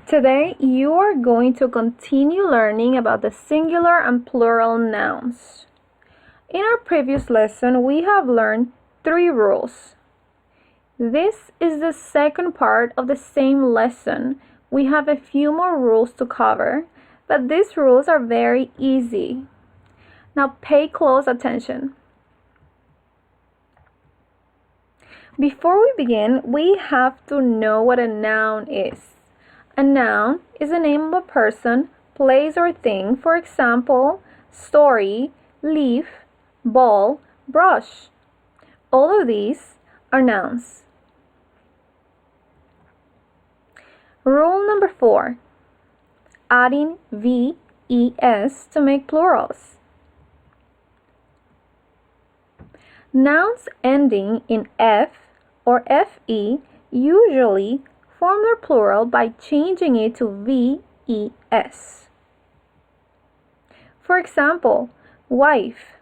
Today you are going to continue learning about the singular and plural nouns. In our previous lesson, we have learned 3 rules. This is the second part of the same lesson. We have a few more rules to cover, but these rules are very easy. Now pay close attention. Before we begin, we have to know what a noun is. A noun is the name of a person, place, or thing. For example, story, leaf, ball, brush. All of these are nouns. Rule number 4. Adding VES to make plurals. Nouns ending in F or FE usually form their plural by changing it to VES. For example, wife.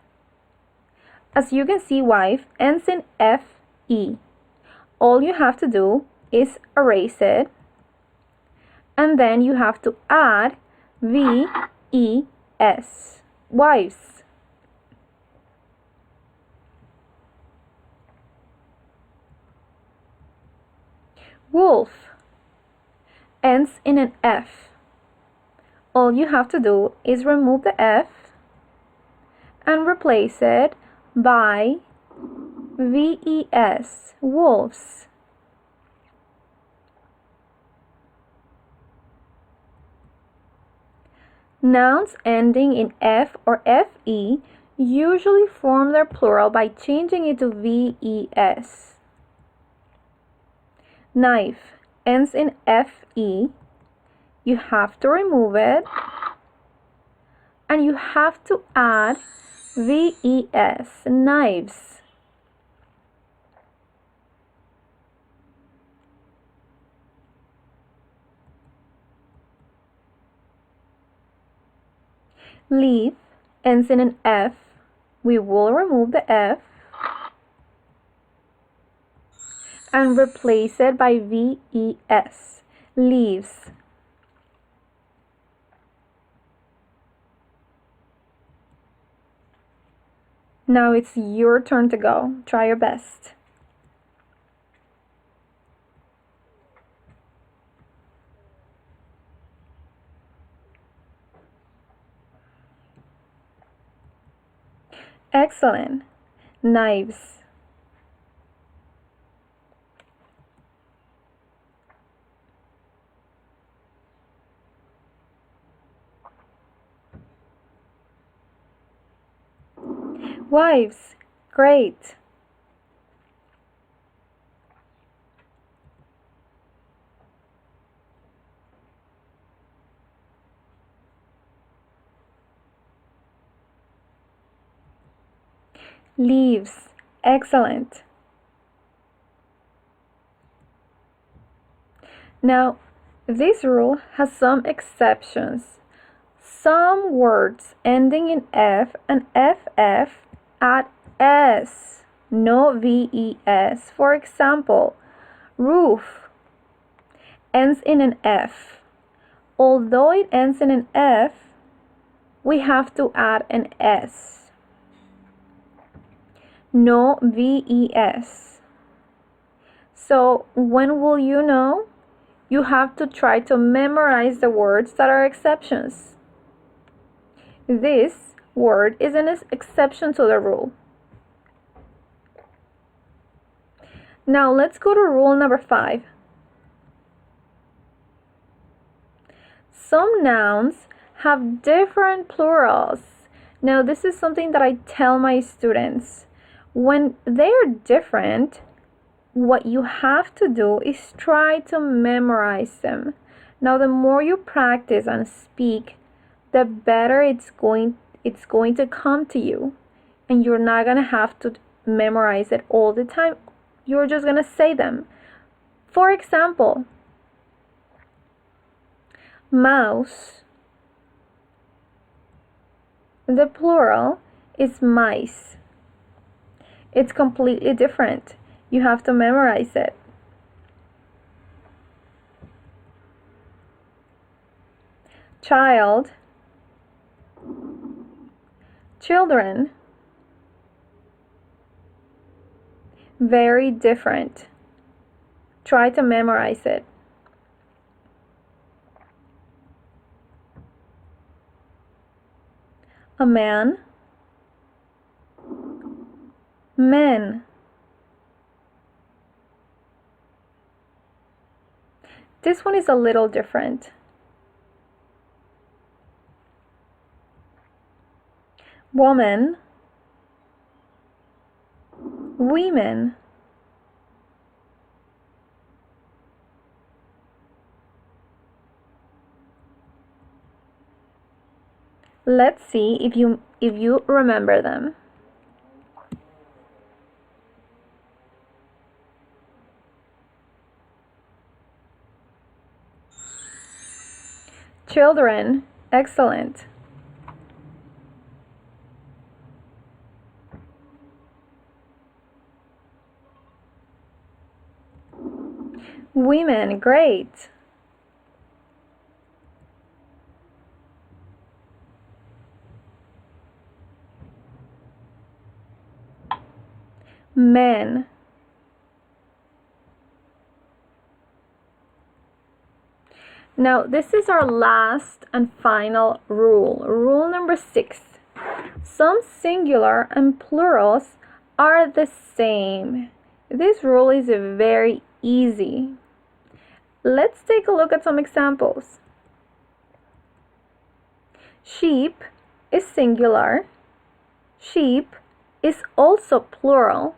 As you can see, wife ends in FE. All you have to do is erase it, and then you have to add VES, wives. Wolf ends in an F. All you have to do is remove the F and replace it by VES, wolves. Nouns ending in F or FE usually form their plural by changing it to VES. Knife ends in FE. You have to remove it and you have to add VES, knives. Leaf ends in an F. We will remove the F and replace it by VES, leaves. Now it's your turn to go. Try your best. Excellent. Knives. Wives. Great. Leaves. Excellent. Now, this rule has some exceptions. Some words ending in F and FF add S, no VES. For example, roof ends in an F. Although it ends in an F, we have to add an S. No VES. So when will you know? You have to try to memorize the words that are exceptions. This word is an exception to the rule. Now let's go to rule number 5. Some nouns have different plurals. Now this is something that I tell my students. When they are different, what you have to do is try to memorize them. Now the more you practice and speak, the better it's going to come to you, and you're not going to have to memorize it all the time. You're just going to say them. For example, mouse. The plural is mice. It's completely different. You have to memorize it. child, children. Very different. Try to memorize it. A man, men. This one is a little different. Woman, women. Let's see if you remember them. Children, excellent. Women, great. Men. Now, this is our last and final rule. Rule number 6. Some singular and plurals are the same. This rule is very easy. Let's take a look at some examples. Sheep is singular. Sheep is also plural.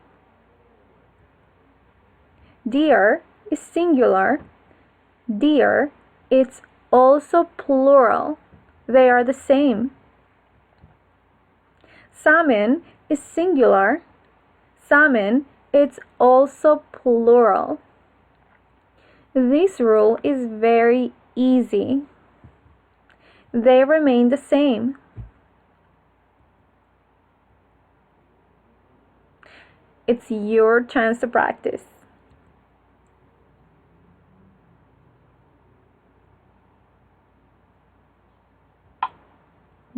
Deer is singular. Deer is also plural. They are the same. Salmon is singular. Salmon is also plural. This rule is very easy. They remain the same. It's your chance to practice.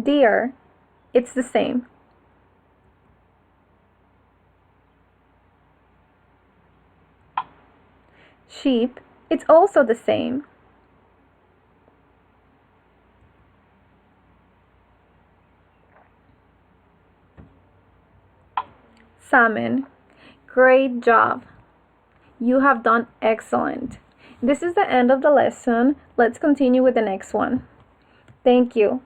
Deer, it's the same. Sheep, it's also the same. Salmon, great job. You have done excellent. This is the end of the lesson. Let's continue with the next one. Thank you.